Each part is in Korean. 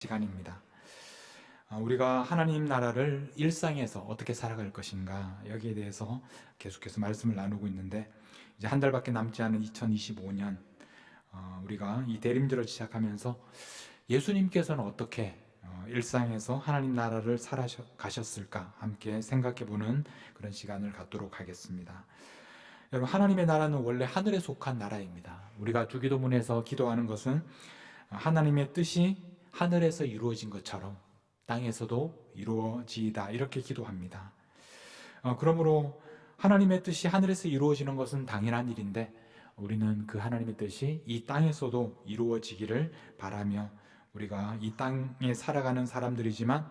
시간입니다. 우리가 하나님 나라를 일상에서 어떻게 살아갈 것인가, 여기에 대해서 계속해서 말씀을 나누고 있는데, 이제 한 달밖에 남지 않은 2025년, 우리가 이 대림절을 시작하면서 예수님께서는 어떻게 일상에서 하나님 나라를 살아가셨을까 함께 생각해 보는 그런 시간을 갖도록 하겠습니다. 여러분, 하나님의 나라는 원래 하늘에 속한 나라입니다. 우리가 주기도문에서 기도하는 것은 하나님의 뜻이 하늘에서 이루어진 것처럼 땅에서도 이루어지이다, 이렇게 기도합니다. 그러므로 하나님의 뜻이 하늘에서 이루어지는 것은 당연한 일인데, 우리는 그 하나님의 뜻이 이 땅에서도 이루어지기를 바라며, 우리가 이 땅에 살아가는 사람들이지만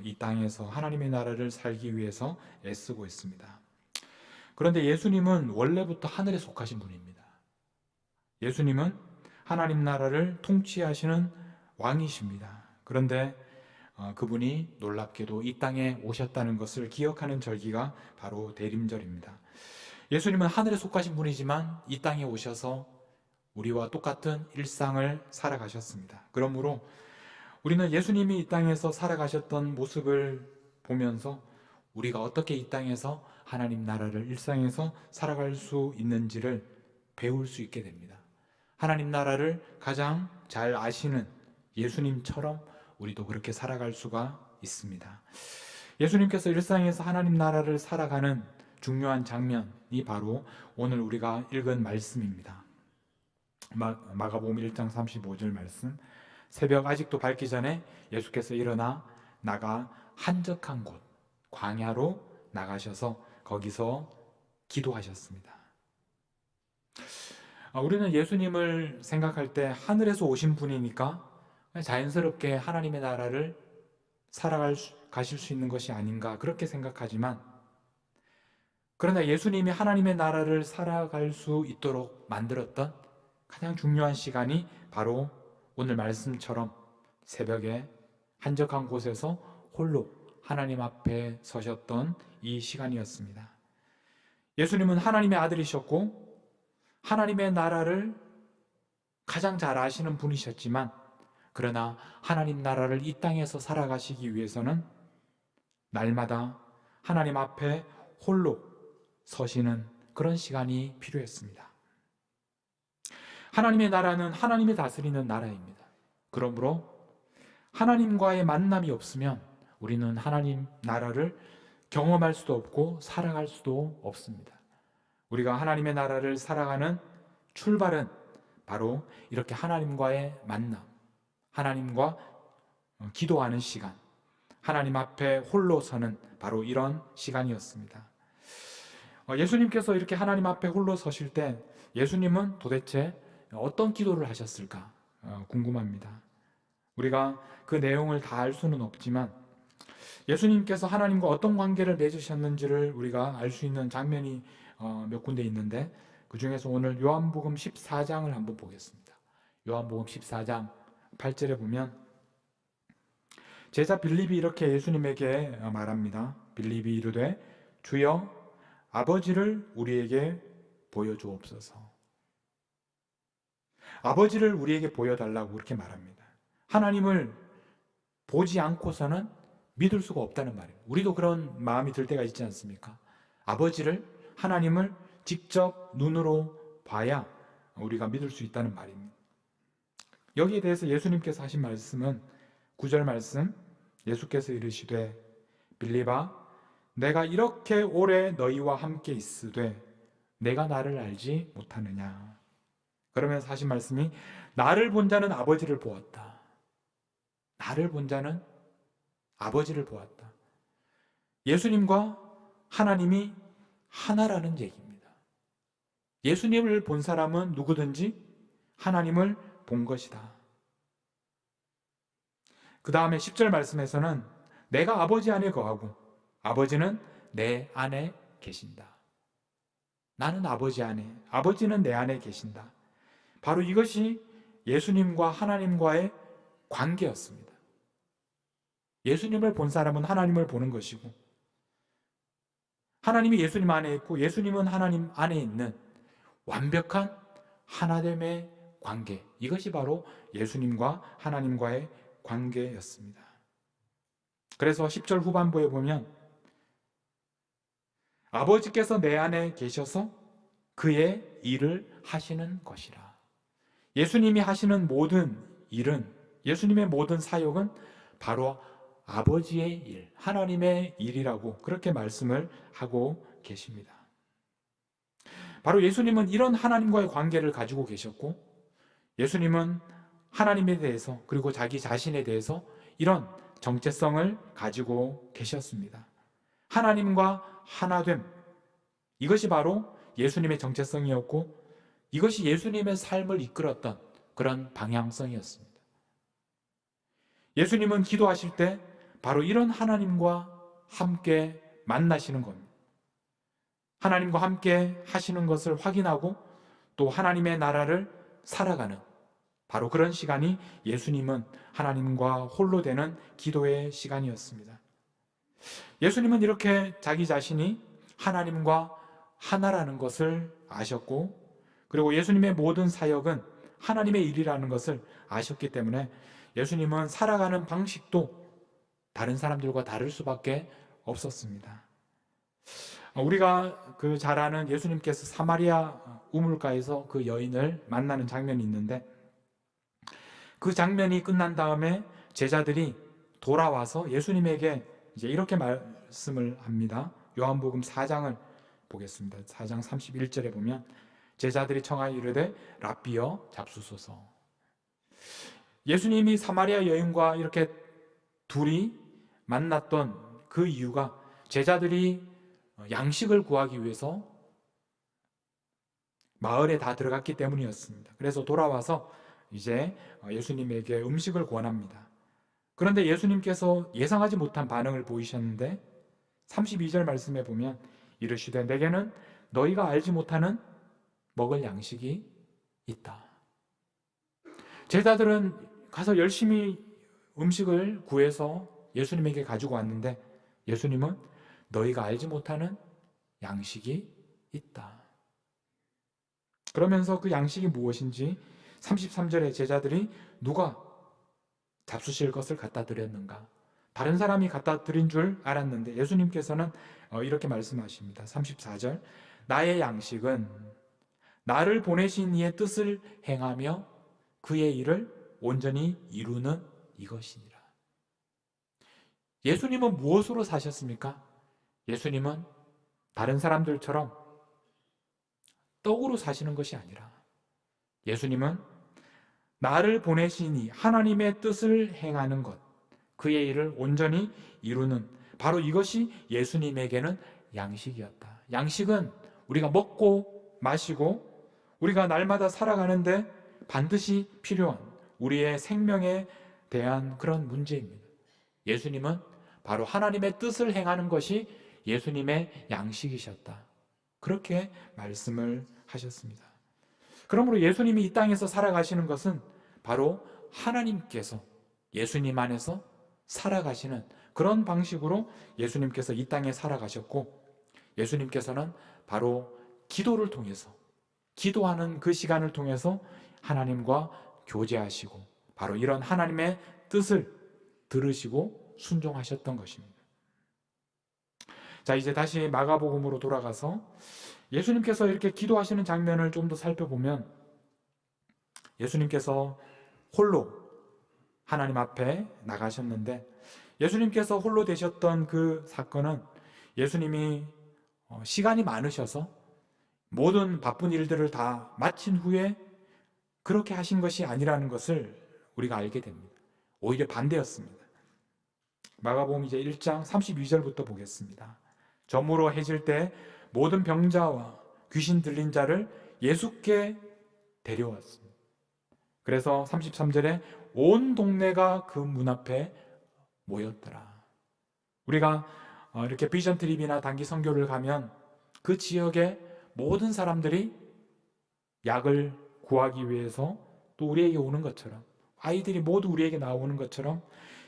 이 땅에서 하나님의 나라를 살기 위해서 애쓰고 있습니다. 그런데 예수님은 원래부터 하늘에 속하신 분입니다. 예수님은 하나님 나라를 통치하시는 왕이십니다. 그런데 그분이 놀랍게도 이 땅에 오셨다는 것을 기억하는 절기가 바로 대림절입니다. 예수님은 하늘에 속하신 분이지만 이 땅에 오셔서 우리와 똑같은 일상을 살아가셨습니다. 그러므로 우리는 예수님이 이 땅에서 살아가셨던 모습을 보면서 우리가 어떻게 이 땅에서 하나님 나라를 일상에서 살아갈 수 있는지를 배울 수 있게 됩니다. 하나님 나라를 가장 잘 아시는 예수님처럼 우리도 그렇게 살아갈 수가 있습니다. 예수님께서 일상에서 하나님 나라를 살아가는 중요한 장면이 바로 오늘 우리가 읽은 말씀입니다. 마가복음 1장 35절 말씀. 새벽 아직도 밝기 전에 예수께서 일어나 나가 한적한 곳 광야로 나가셔서 거기서 기도하셨습니다. 우리는 예수님을 생각할 때 하늘에서 오신 분이니까 자연스럽게 하나님의 나라를 가실 수 있는 것이 아닌가, 그렇게 생각하지만, 그러나 예수님이 하나님의 나라를 살아갈 수 있도록 만들었던 가장 중요한 시간이 바로 오늘 말씀처럼 새벽에 한적한 곳에서 홀로 하나님 앞에 서셨던 이 시간이었습니다. 예수님은 하나님의 아들이셨고 하나님의 나라를 가장 잘 아시는 분이셨지만, 그러나 하나님 나라를 이 땅에서 살아가시기 위해서는 날마다 하나님 앞에 홀로 서시는 그런 시간이 필요했습니다. 하나님의 나라는 하나님이 다스리는 나라입니다. 그러므로 하나님과의 만남이 없으면 우리는 하나님 나라를 경험할 수도 없고 살아갈 수도 없습니다. 우리가 하나님의 나라를 살아가는 출발은 바로 이렇게 하나님과의 만남, 하나님과 기도하는 시간, 하나님 앞에 홀로 서는 바로 이런 시간이었습니다. 예수님께서 이렇게 하나님 앞에 홀로 서실 때 예수님은 도대체 어떤 기도를 하셨을까 궁금합니다. 우리가 그 내용을 다 알 수는 없지만 예수님께서 하나님과 어떤 관계를 맺으셨는지를 우리가 알 수 있는 장면이 몇 군데 있는데, 그 중에서 오늘 요한복음 14장을 한번 보겠습니다. 요한복음 14장 8절에 보면 제자 빌립이 이렇게 예수님에게 말합니다. 빌립이 이르되 주여 아버지를 우리에게 보여주옵소서. 아버지를 우리에게 보여달라고 그렇게 말합니다. 하나님을 보지 않고서는 믿을 수가 없다는 말이에요. 우리도 그런 마음이 들 때가 있지 않습니까? 아버지를, 하나님을 직접 눈으로 봐야 우리가 믿을 수 있다는 말입니다. 여기에 대해서 예수님께서 하신 말씀은 9절 말씀, 예수께서 이르시되 빌립아 내가 이렇게 오래 너희와 함께 있으되 내가 나를 알지 못하느냐. 그러면서 하신 말씀이 나를 본 자는 아버지를 보았다. 나를 본 자는 아버지를 보았다. 예수님과 하나님이 하나라는 얘기입니다. 예수님을 본 사람은 누구든지 하나님을 본 것이다. 그 다음에 10절 말씀에서는 내가 아버지 안에 거하고 아버지는 내 안에 계신다. 나는 아버지 안에, 아버지는 내 안에 계신다. 바로 이것이 예수님과 하나님과의 관계였습니다. 예수님을 본 사람은 하나님을 보는 것이고, 하나님이 예수님 안에 있고 예수님은 하나님 안에 있는 완벽한 하나됨의 관계, 이것이 바로 예수님과 하나님과의 관계였습니다. 그래서 10절 후반부에 보면 아버지께서 내 안에 계셔서 그의 일을 하시는 것이라. 예수님이 하시는 모든 일은, 예수님의 모든 사역은 바로 아버지의 일, 하나님의 일이라고 그렇게 말씀을 하고 계십니다. 바로 예수님은 이런 하나님과의 관계를 가지고 계셨고, 예수님은 하나님에 대해서 그리고 자기 자신에 대해서 이런 정체성을 가지고 계셨습니다. 하나님과 하나됨, 이것이 바로 예수님의 정체성이었고 이것이 예수님의 삶을 이끌었던 그런 방향성이었습니다. 예수님은 기도하실 때 바로 이런 하나님과 함께 만나시는 겁니다. 하나님과 함께 하시는 것을 확인하고 또 하나님의 나라를 살아가는 바로 그런 시간이 예수님은 하나님과 홀로 되는 기도의 시간이었습니다. 예수님은 이렇게 자기 자신이 하나님과 하나라는 것을 아셨고, 그리고 예수님의 모든 사역은 하나님의 일이라는 것을 아셨기 때문에 예수님은 살아가는 방식도 다른 사람들과 다를 수밖에 없었습니다. 우리가 잘 아는 예수님께서 사마리아 우물가에서 그 여인을 만나는 장면이 있는데, 그 장면이 끝난 다음에 제자들이 돌아와서 예수님에게 이제 이렇게 말씀을 합니다. 요한복음 4장을 보겠습니다. 4장 31절에 보면 제자들이 청하여 이르되 랍비여 잡수소서. 예수님이 사마리아 여인과 이렇게 둘이 만났던 그 이유가 제자들이 양식을 구하기 위해서 마을에 다 들어갔기 때문이었습니다. 그래서 돌아와서 이제 예수님에게 음식을 권합니다. 그런데 예수님께서 예상하지 못한 반응을 보이셨는데 32절 말씀에 보면 이르시되 내게는 너희가 알지 못하는 먹을 양식이 있다. 제자들은 가서 열심히 음식을 구해서 예수님에게 가지고 왔는데 예수님은 너희가 알지 못하는 양식이 있다. 그러면서 그 양식이 무엇인지 33절에 제자들이 누가 잡수실 것을 갖다 드렸는가? 다른 사람이 갖다 드린 줄 알았는데 예수님께서는 이렇게 말씀하십니다. 34절 나의 양식은 나를 보내신 이의 뜻을 행하며 그의 일을 온전히 이루는 이것이니라. 예수님은 무엇으로 사셨습니까? 예수님은 다른 사람들처럼 떡으로 사시는 것이 아니라 예수님은 나를 보내신 이 하나님의 뜻을 행하는 것, 그의 일을 온전히 이루는 바로 이것이 예수님에게는 양식이었다. 양식은 우리가 먹고 마시고 우리가 날마다 살아가는데 반드시 필요한 우리의 생명에 대한 그런 문제입니다. 예수님은 바로 하나님의 뜻을 행하는 것이 예수님의 양식이셨다. 그렇게 말씀을 하셨습니다. 그러므로 예수님이 이 땅에서 살아가시는 것은 바로 하나님께서 예수님 안에서 살아가시는 그런 방식으로 예수님께서 이 땅에 살아가셨고, 예수님께서는 바로 기도를 통해서 기도하는 그 시간을 통해서 하나님과 교제하시고 바로 이런 하나님의 뜻을 들으시고 순종하셨던 것입니다. 자, 이제 다시 마가복음으로 돌아가서 예수님께서 이렇게 기도하시는 장면을 좀 더 살펴보면 예수님께서 홀로 하나님 앞에 나가셨는데 예수님께서 홀로 되셨던 그 사건은 예수님이 시간이 많으셔서 모든 바쁜 일들을 다 마친 후에 그렇게 하신 것이 아니라는 것을 우리가 알게 됩니다. 오히려 반대였습니다. 마가복음 이제 1장 32절부터 보겠습니다. 저물어 해질 때 모든 병자와 귀신 들린 자를 예수께 데려왔습니다. 그래서 33절에 온 동네가 그 문 앞에 모였더라. 우리가 이렇게 비전 트립이나 단기 선교를 가면 그 지역의 모든 사람들이 약을 구하기 위해서 또 우리에게 오는 것처럼, 아이들이 모두 우리에게 나오는 것처럼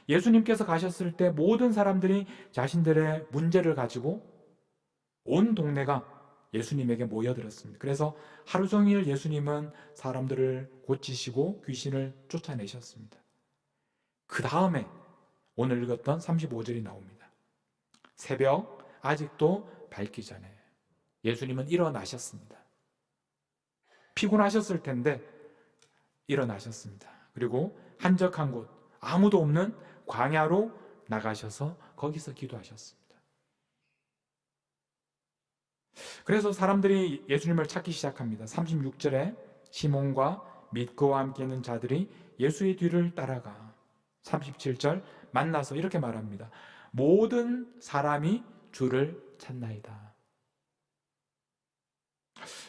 예수님께서 가셨을 때 모든 사람들이 자신들의 문제를 가지고 온 동네가 예수님에게 모여들었습니다. 그래서 하루 종일 예수님은 사람들을 고치시고 귀신을 쫓아내셨습니다. 그 다음에 오늘 읽었던 35절이 나옵니다. 새벽 아직도 밝기 전에 예수님은 일어나셨습니다. 피곤하셨을 텐데 일어나셨습니다. 그리고 한적한 곳, 아무도 없는 광야로 나가셔서 거기서 기도하셨습니다. 그래서 사람들이 예수님을 찾기 시작합니다. 36절에 시몬과 및 그와 함께 있는 자들이 예수의 뒤를 따라가 37절 만나서 이렇게 말합니다. 모든 사람이 주를 찾나이다.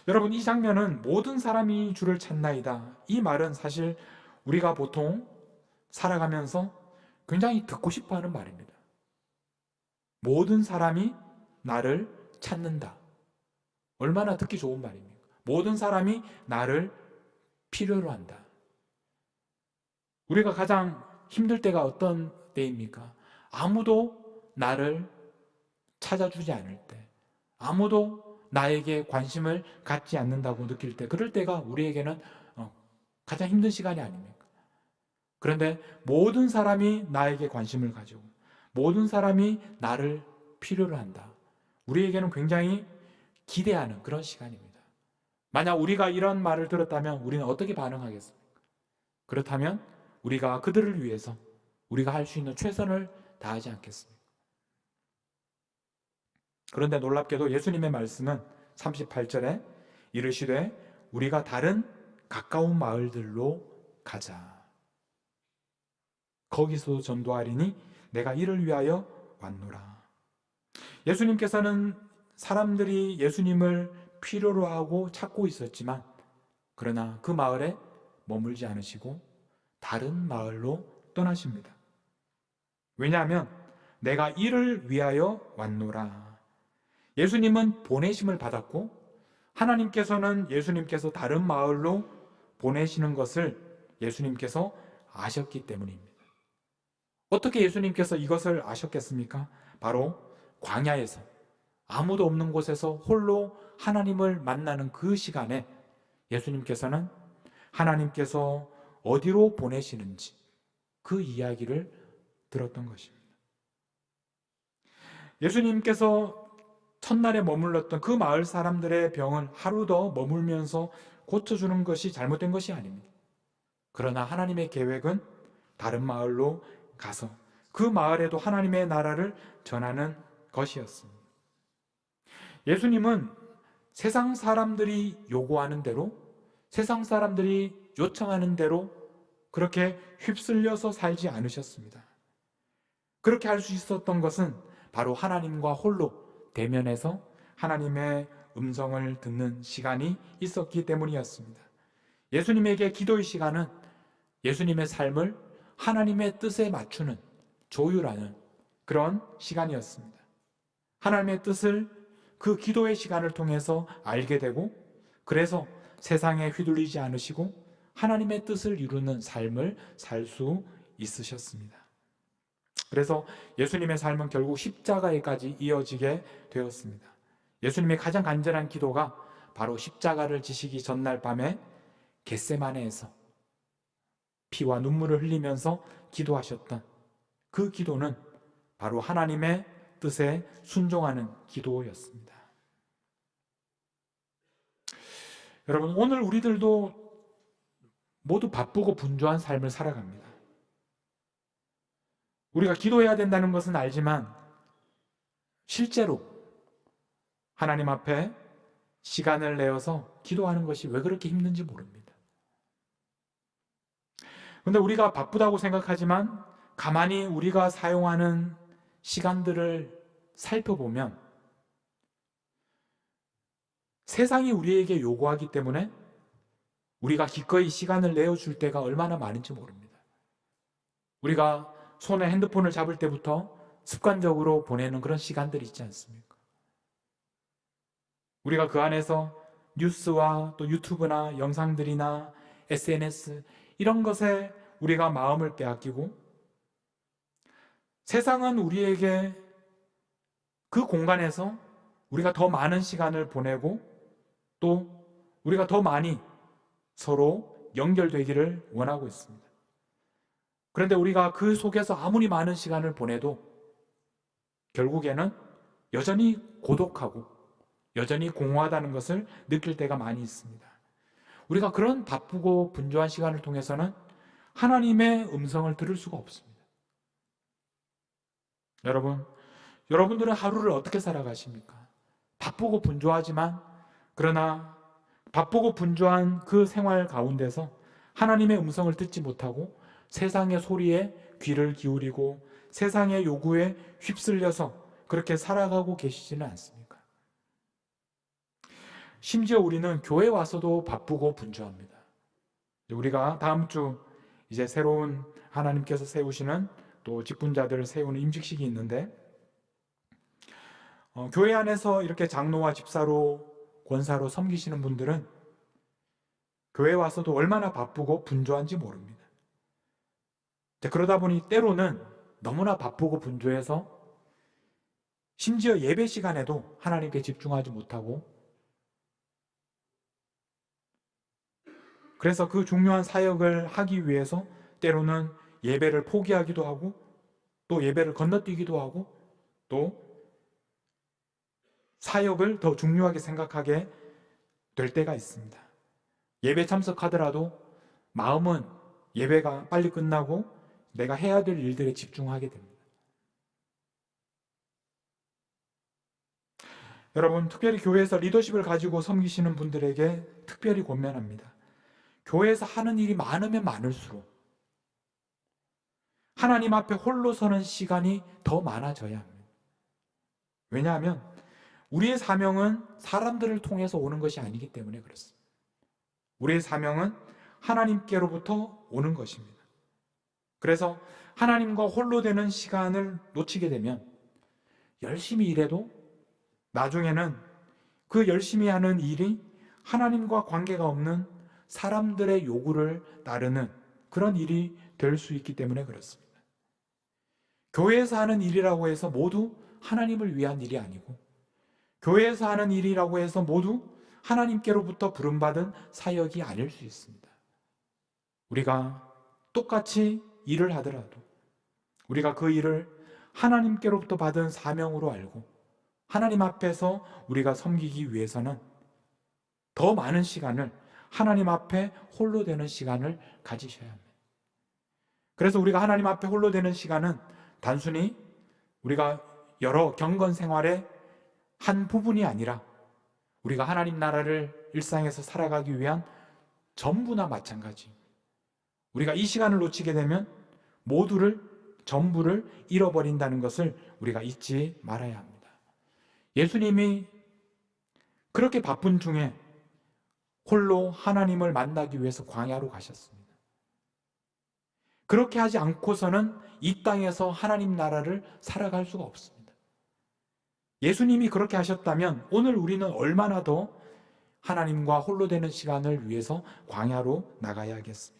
여러분, 이 장면은 모든 사람이 주를 찾나이다, 이 말은 사실 우리가 보통 살아가면서 굉장히 듣고 싶어하는 말입니다. 모든 사람이 나를 찾는다. 얼마나 듣기 좋은 말입니까? 모든 사람이 나를 필요로 한다. 우리가 가장 힘들 때가 어떤 때입니까? 아무도 나를 찾아주지 않을 때, 아무도 나에게 관심을 갖지 않는다고 느낄 때, 그럴 때가 우리에게는 가장 힘든 시간이 아닙니까? 그런데 모든 사람이 나에게 관심을 가지고 모든 사람이 나를 필요로 한다. 우리에게는 굉장히 기대하는 그런 시간입니다. 만약 우리가 이런 말을 들었다면 우리는 어떻게 반응하겠습니까? 그렇다면 우리가 그들을 위해서 우리가 할 수 있는 최선을 다하지 않겠습니까? 그런데 놀랍게도 예수님의 말씀은 38절에 이르시되 우리가 다른 가까운 마을들로 가자. 거기서 전도하리니 내가 이를 위하여 왔노라. 예수님께서는 사람들이 예수님을 필요로 하고 찾고 있었지만, 그러나 그 마을에 머물지 않으시고 다른 마을로 떠나십니다. 왜냐하면 내가 이를 위하여 왔노라. 예수님은 보내심을 받았고 하나님께서는 예수님께서 다른 마을로 보내시는 것을 예수님께서 아셨기 때문입니다. 어떻게 예수님께서 이것을 아셨겠습니까? 바로 광야에서 아무도 없는 곳에서 홀로 하나님을 만나는 그 시간에 예수님께서는 하나님께서 어디로 보내시는지 그 이야기를 들었던 것입니다. 예수님께서 첫날에 머물렀던 그 마을 사람들의 병은 하루 더 머물면서 고쳐주는 것이 잘못된 것이 아닙니다. 그러나 하나님의 계획은 다른 마을로 가서 그 마을에도 하나님의 나라를 전하는 것이었습니다. 예수님은 세상 사람들이 요구하는 대로, 세상 사람들이 요청하는 대로 그렇게 휩쓸려서 살지 않으셨습니다. 그렇게 할 수 있었던 것은 바로 하나님과 홀로 대면해서 하나님의 음성을 듣는 시간이 있었기 때문이었습니다. 예수님에게 기도의 시간은 예수님의 삶을 하나님의 뜻에 맞추는, 조율하는 그런 시간이었습니다. 하나님의 뜻을 그 기도의 시간을 통해서 알게 되고, 그래서 세상에 휘둘리지 않으시고 하나님의 뜻을 이루는 삶을 살 수 있으셨습니다. 그래서 예수님의 삶은 결국 십자가에까지 이어지게 되었습니다. 예수님의 가장 간절한 기도가 바로 십자가를 지시기 전날 밤에 겟세마네에서 피와 눈물을 흘리면서 기도하셨던 그 기도는 바로 하나님의 뜻에 순종하는 기도였습니다. 여러분, 오늘 우리들도 모두 바쁘고 분주한 삶을 살아갑니다. 우리가 기도해야 된다는 것은 알지만 실제로 하나님 앞에 시간을 내어서 기도하는 것이 왜 그렇게 힘든지 모릅니다. 그런데 우리가 바쁘다고 생각하지만 가만히 우리가 사용하는 시간들을 살펴보면 세상이 우리에게 요구하기 때문에 우리가 기꺼이 시간을 내어줄 때가 얼마나 많은지 모릅니다. 우리가 손에 핸드폰을 잡을 때부터 습관적으로 보내는 그런 시간들이 있지 않습니까? 우리가 그 안에서 뉴스와 또 유튜브나 영상들이나 SNS 이런 것에 우리가 마음을 빼앗기고, 세상은 우리에게 그 공간에서 우리가 더 많은 시간을 보내고 또 우리가 더 많이 서로 연결되기를 원하고 있습니다. 그런데 우리가 그 속에서 아무리 많은 시간을 보내도 결국에는 여전히 고독하고 여전히 공허하다는 것을 느낄 때가 많이 있습니다. 우리가 그런 바쁘고 분주한 시간을 통해서는 하나님의 음성을 들을 수가 없습니다. 여러분들은 하루를 어떻게 살아가십니까? 바쁘고 분주하지만, 그러나 바쁘고 분주한 그 생활 가운데서 하나님의 음성을 듣지 못하고 세상의 소리에 귀를 기울이고 세상의 요구에 휩쓸려서 그렇게 살아가고 계시지는 않습니까? 심지어 우리는 교회 와서도 바쁘고 분주합니다. 우리가 다음 주 이제 새로운 하나님께서 세우시는 또 직분자들을 세우는 임직식이 있는데, 교회 안에서 이렇게 장로와 집사로 권사로 섬기시는 분들은 교회 와서도 얼마나 바쁘고 분주한지 모릅니다. 그러다 보니 때로는 너무나 바쁘고 분주해서 심지어 예배 시간에도 하나님께 집중하지 못하고, 그래서 그 중요한 사역을 하기 위해서 때로는 예배를 포기하기도 하고 또 예배를 건너뛰기도 하고 또 사역을 더 중요하게 생각하게 될 때가 있습니다. 예배 참석하더라도 마음은 예배가 빨리 끝나고 내가 해야 될 일들에 집중하게 됩니다. 여러분, 특별히 교회에서 리더십을 가지고 섬기시는 분들에게 특별히 권면합니다. 교회에서 하는 일이 많으면 많을수록 하나님 앞에 홀로 서는 시간이 더 많아져야 합니다. 왜냐하면 우리의 사명은 사람들을 통해서 오는 것이 아니기 때문에 그렇습니다. 우리의 사명은 하나님께로부터 오는 것입니다. 그래서 하나님과 홀로 되는 시간을 놓치게 되면 열심히 일해도 나중에는 그 열심히 하는 일이 하나님과 관계가 없는 사람들의 요구를 따르는 그런 일이 될 수 있기 때문에 그렇습니다. 교회에서 하는 일이라고 해서 모두 하나님을 위한 일이 아니고, 교회에서 하는 일이라고 해서 모두 하나님께로부터 부름받은 사역이 아닐 수 있습니다. 우리가 똑같이 일을 하더라도 우리가 그 일을 하나님께로부터 받은 사명으로 알고 하나님 앞에서 우리가 섬기기 위해서는 더 많은 시간을 하나님 앞에 홀로 되는 시간을 가지셔야 합니다. 그래서 우리가 하나님 앞에 홀로 되는 시간은 단순히 우리가 여러 경건 생활의 한 부분이 아니라 우리가 하나님 나라를 일상에서 살아가기 위한 전부나 마찬가지. 우리가 이 시간을 놓치게 되면 전부를 잃어버린다는 것을 우리가 잊지 말아야 합니다. 예수님이 그렇게 바쁜 중에 홀로 하나님을 만나기 위해서 광야로 가셨습니다. 그렇게 하지 않고서는 이 땅에서 하나님 나라를 살아갈 수가 없습니다. 예수님이 그렇게 하셨다면 오늘 우리는 얼마나 더 하나님과 홀로 되는 시간을 위해서 광야로 나가야 하겠습니까?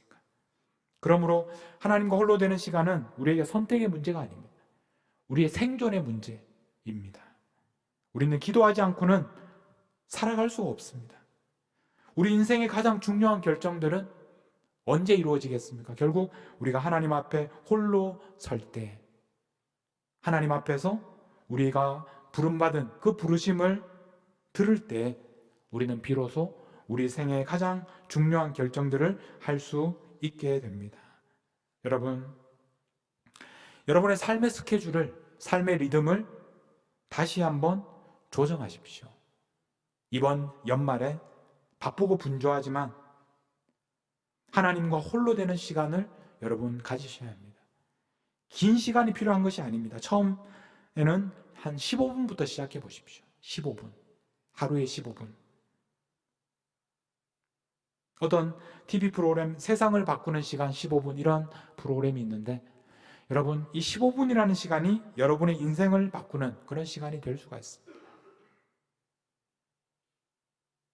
그러므로 하나님과 홀로 되는 시간은 우리에게 선택의 문제가 아닙니다. 우리의 생존의 문제입니다. 우리는 기도하지 않고는 살아갈 수가 없습니다. 우리 인생의 가장 중요한 결정들은 언제 이루어지겠습니까? 결국 우리가 하나님 앞에 홀로 설 때, 하나님 앞에서 우리가 부름받은 그 부르심을 들을 때 우리는 비로소 우리 생애의 가장 중요한 결정들을 할 수 있게 됩니다. 여러분의 삶의 스케줄을, 삶의 리듬을 다시 한번 조정하십시오. 이번 연말에 바쁘고 분주하지만 하나님과 홀로 되는 시간을 여러분 가지셔야 합니다. 긴 시간이 필요한 것이 아닙니다. 처음에는 한 15분부터 시작해 보십시오. 15분. 하루에 15분. 어떤 TV 프로그램, 세상을 바꾸는 시간 15분, 이런 프로그램이 있는데, 여러분, 이 15분이라는 시간이 여러분의 인생을 바꾸는 그런 시간이 될 수가 있습니다.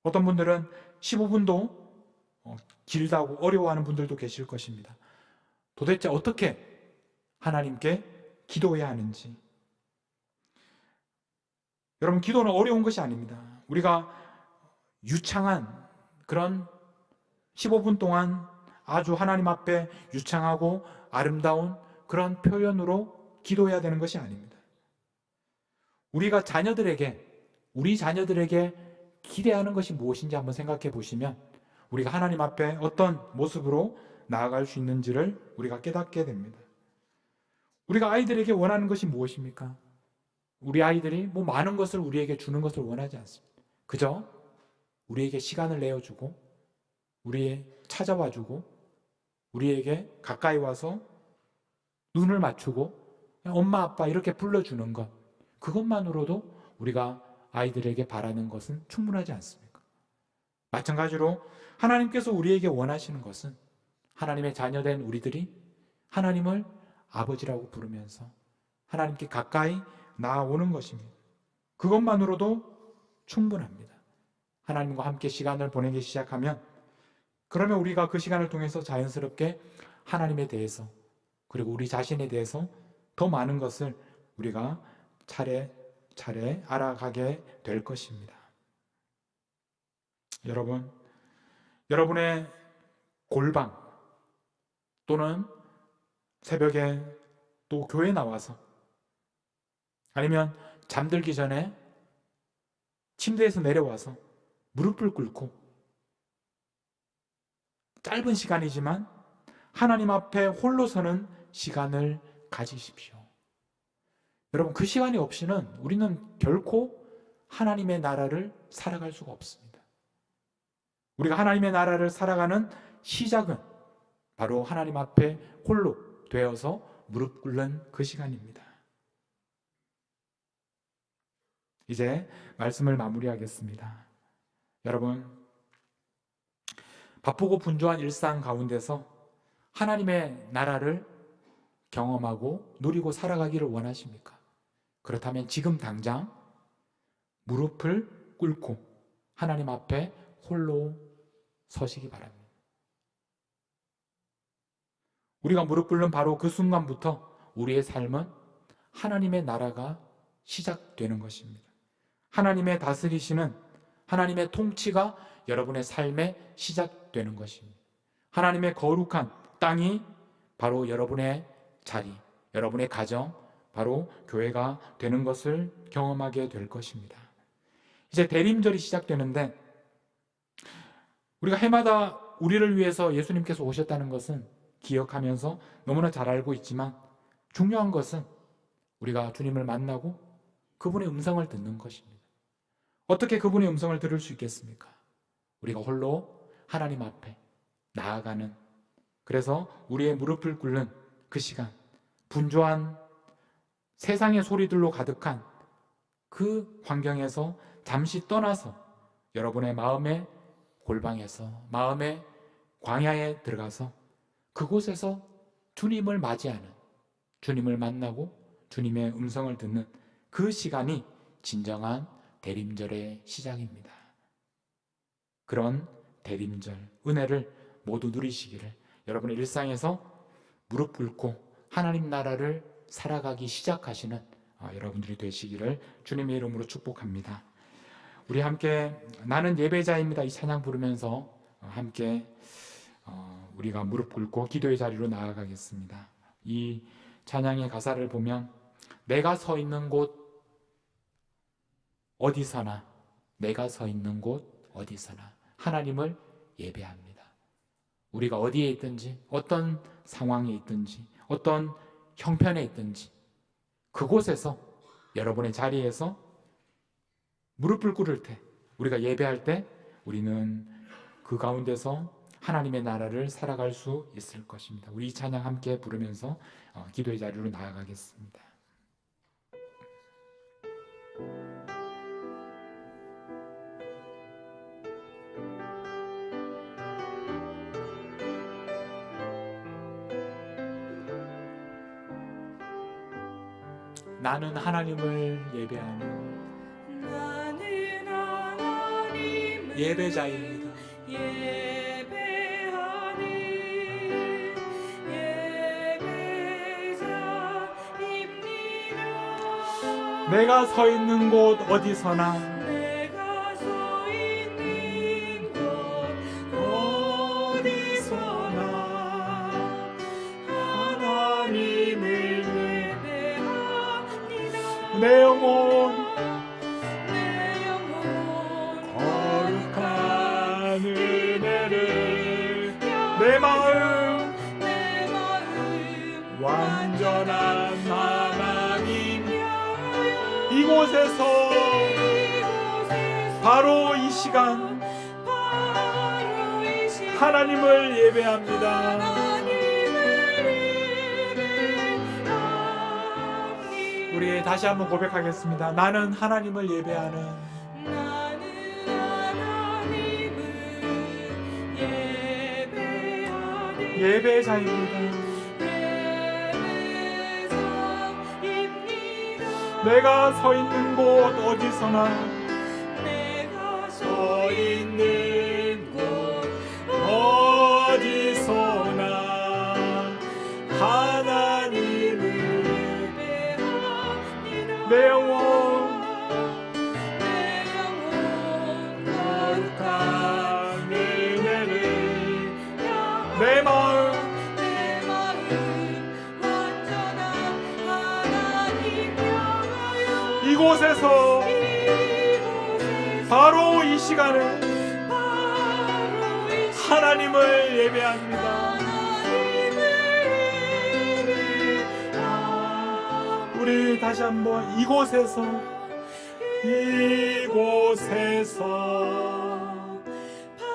어떤 분들은 15분도 길다고 어려워하는 분들도 계실 것입니다. 도대체 어떻게 하나님께 기도해야 하는지. 여러분, 기도는 어려운 것이 아닙니다. 우리가 유창한 그런 15분 동안 아주 하나님 앞에 유창하고 아름다운 그런 표현으로 기도해야 되는 것이 아닙니다. 우리가 우리 자녀들에게 기대하는 것이 무엇인지 한번 생각해 보시면 우리가 하나님 앞에 어떤 모습으로 나아갈 수 있는지를 우리가 깨닫게 됩니다. 우리가 아이들에게 원하는 것이 무엇입니까? 우리 아이들이 많은 것을 우리에게 주는 것을 원하지 않습니다. 그저 우리에게 시간을 내어주고 우리의 찾아와주고 우리에게 가까이 와서 눈을 맞추고 엄마 아빠 이렇게 불러주는 것, 그것만으로도 우리가 아이들에게 바라는 것은 충분하지 않습니까? 마찬가지로 하나님께서 우리에게 원하시는 것은 하나님의 자녀된 우리들이 하나님을 아버지라고 부르면서 하나님께 가까이 나아오는 것입니다. 그것만으로도 충분합니다. 하나님과 함께 시간을 보내기 시작하면 그러면 우리가 그 시간을 통해서 자연스럽게 하나님에 대해서 그리고 우리 자신에 대해서 더 많은 것을 우리가 차례차례 알아가게 될 것입니다. 여러분의 골방 또는 새벽에 또 교회 나와서 아니면 잠들기 전에 침대에서 내려와서 무릎을 꿇고 짧은 시간이지만 하나님 앞에 홀로 서는 시간을 가지십시오. 여러분, 그 시간이 없이는 우리는 결코 하나님의 나라를 살아갈 수가 없습니다. 우리가 하나님의 나라를 살아가는 시작은 바로 하나님 앞에 홀로 되어서 무릎 꿇는 그 시간입니다. 이제 말씀을 마무리하겠습니다. 여러분, 바쁘고 분주한 일상 가운데서 하나님의 나라를 경험하고 누리고 살아가기를 원하십니까? 그렇다면 지금 당장 무릎을 꿇고 하나님 앞에 홀로 서시기 바랍니다. 우리가 무릎 꿇는 바로 그 순간부터 우리의 삶은 하나님의 나라가 시작되는 것입니다. 하나님의 다스리시는 하나님의 통치가 여러분의 삶에 시작되는 것입니다. 하나님의 거룩한 땅이 바로 여러분의 자리, 여러분의 가정, 바로 교회가 되는 것을 경험하게 될 것입니다. 이제 대림절이 시작되는데 우리가 해마다 우리를 위해서 예수님께서 오셨다는 것은 기억하면서 너무나 잘 알고 있지만 중요한 것은 우리가 주님을 만나고 그분의 음성을 듣는 것입니다. 어떻게 그분의 음성을 들을 수 있겠습니까? 우리가 홀로 하나님 앞에 나아가는, 그래서 우리의 무릎을 꿇는 그 시간, 분주한 세상의 소리들로 가득한 그 환경에서 잠시 떠나서 여러분의 마음의 골방에서, 마음의 광야에 들어가서 그곳에서 주님을 맞이하는, 주님을 만나고 주님의 음성을 듣는 그 시간이 진정한 대림절의 시작입니다. 그런 대림절 은혜를 모두 누리시기를, 여러분의 일상에서 무릎 꿇고 하나님 나라를 살아가기 시작하시는 여러분들이 되시기를 주님의 이름으로 축복합니다. 우리 함께 나는 예배자입니다 이 찬양 부르면서 함께 우리가 무릎 꿇고 기도의 자리로 나아가겠습니다. 이 찬양의 가사를 보면 내가 서 있는 곳 어디서나, 내가 서 있는 곳 어디서나 하나님을 예배합니다. 우리가 어디에 있든지, 어떤 상황에 있든지, 어떤 형편에 있든지 그곳에서, 여러분의 자리에서 무릎을 꿇을 때, 우리가 예배할 때 우리는 그 가운데서 하나님의 나라를 살아갈 수 있을 것입니다. 우리 이 찬양 함께 부르면서 기도의 자리로 나아가겠습니다. 나는 하나님을 예배하는 예배자입니다. 내가 서 있는 곳 어디서나, 내가 서 있는 곳 어디서나 하나님을 내 영혼 내 영혼 거룩한 은혜를 내 마음 내 마음 완전한 하나님 이곳에서 바로 이 시간 바로 이 시간 하나님을 예배합니다. 우리 다시 한번 고백하겠습니다. 나는 하나님을 예배하는 나는 하나님을 예배하는 예배자입니다. 예배자입니다. 내가 서 있는 곳 어디서나 내가 서 있는 곳 어디서나 하나님을 예배합니다. 내 영혼 내 영혼 거룩한 은혜를 향하여 내 마음 내 마음 완전한 하나님 향하여 이곳에서 이곳에서 바로 이 시간에 바로 이 시간 하나님을 예배합니다. 하나님을 예배합니다. 우리 다시 한번 이곳에서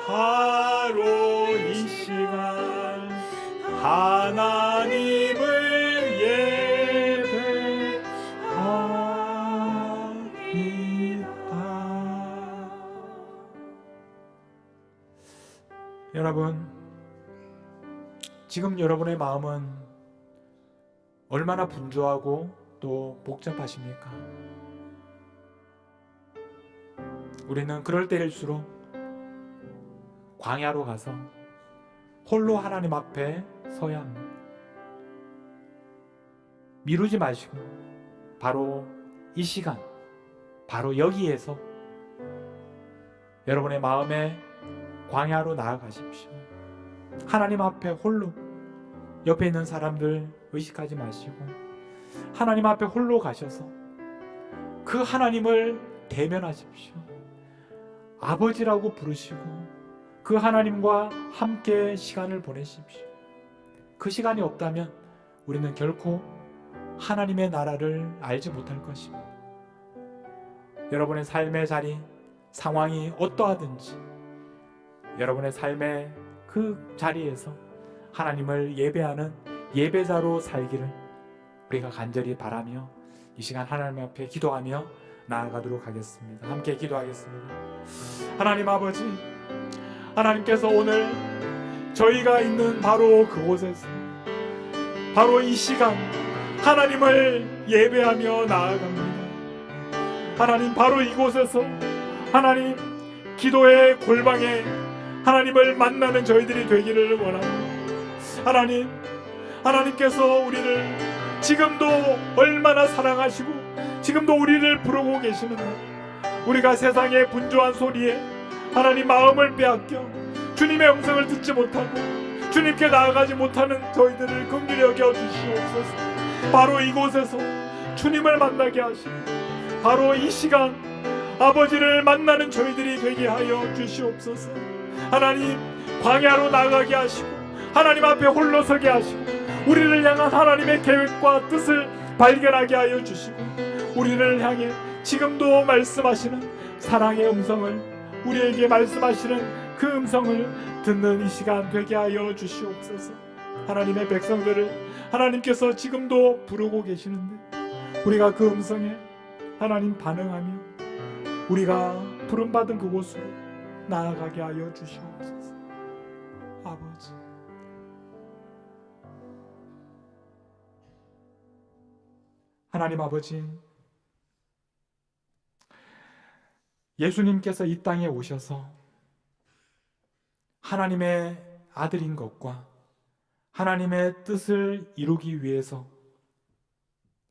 바로 이 시간 하나님을 예배합니다. 여러분, 지금 여러분의 마음은 얼마나 분주하고 또 복잡하십니까? 우리는 그럴 때일수록 광야로 가서 홀로 하나님 앞에 서야 합니다. 미루지 마시고 바로 이 시간, 바로 여기에서 여러분의 마음에 광야로 나아가십시오. 하나님 앞에 홀로, 옆에 있는 사람들 의식하지 마시고 하나님 앞에 홀로 가셔서 그 하나님을 대면하십시오. 아버지라고 부르시고 그 하나님과 함께 시간을 보내십시오. 그 시간이 없다면 우리는 결코 하나님의 나라를 알지 못할 것입니다. 여러분의 삶의 자리, 상황이 어떠하든지 여러분의 삶의 그 자리에서 하나님을 예배하는 예배자로 살기를 우리가 간절히 바라며 이 시간 하나님 앞에 기도하며 나아가도록 하겠습니다. 함께 기도하겠습니다. 하나님 아버지, 하나님께서 오늘 저희가 있는 바로 그곳에서 바로 이 시간 하나님을 예배하며 나아갑니다. 하나님, 바로 이곳에서 하나님 기도의 골방에 하나님을 만나는 저희들이 되기를 원합니다. 하나님, 하나님께서 우리를 지금도 얼마나 사랑하시고 지금도 우리를 부르고 계시는데 우리가 세상의 분주한 소리에 하나님 마음을 빼앗겨 주님의 음성을 듣지 못하고 주님께 나아가지 못하는 저희들을 긍휼히 여겨 주시옵소서. 바로 이곳에서 주님을 만나게 하시고 바로 이 시간 아버지를 만나는 저희들이 되게 하여 주시옵소서. 하나님, 광야로 나가게 하시고 하나님 앞에 홀로 서게 하시고 우리를 향한 하나님의 계획과 뜻을 발견하게 하여 주시고 우리를 향해 지금도 말씀하시는 사랑의 음성을, 우리에게 말씀하시는 그 음성을 듣는 이 시간 되게 하여 주시옵소서. 하나님의 백성들을 하나님께서 지금도 부르고 계시는데 우리가 그 음성에 하나님 반응하며 우리가 부름받은 그곳으로 나아가게 하여 주시옵소서. 아버지, 하나님 아버지, 예수님께서 이 땅에 오셔서 하나님의 아들인 것과 하나님의 뜻을 이루기 위해서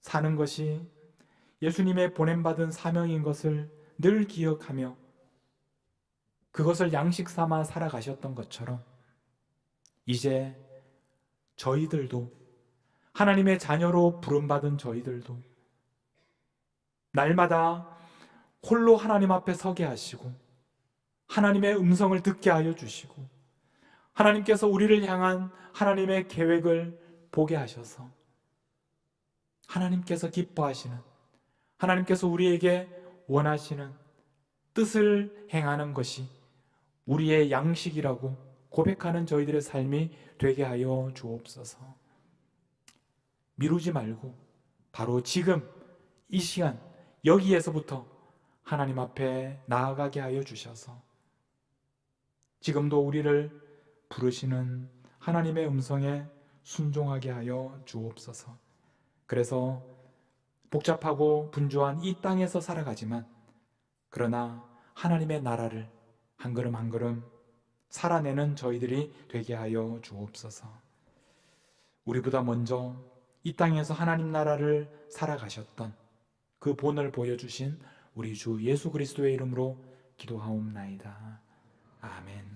사는 것이 예수님의 보냄받은 사명인 것을 늘 기억하며 그것을 양식 삼아 살아가셨던 것처럼 이제 저희들도, 하나님의 자녀로 부름받은 저희들도 날마다 홀로 하나님 앞에 서게 하시고 하나님의 음성을 듣게 하여 주시고 하나님께서 우리를 향한 하나님의 계획을 보게 하셔서 하나님께서 기뻐하시는, 하나님께서 우리에게 원하시는 뜻을 행하는 것이 우리의 양식이라고 고백하는 저희들의 삶이 되게 하여 주옵소서. 미루지 말고 바로 지금 이 시간 여기에서부터 하나님 앞에 나아가게 하여 주셔서 지금도 우리를 부르시는 하나님의 음성에 순종하게 하여 주옵소서. 그래서 복잡하고 분주한 이 땅에서 살아가지만 그러나 하나님의 나라를 한 걸음 한 걸음 살아내는 저희들이 되게 하여 주옵소서. 우리보다 먼저 이 땅에서 하나님 나라를 살아가셨던 그 본을 보여주신 우리 주 예수 그리스도의 이름으로 기도하옵나이다. 아멘.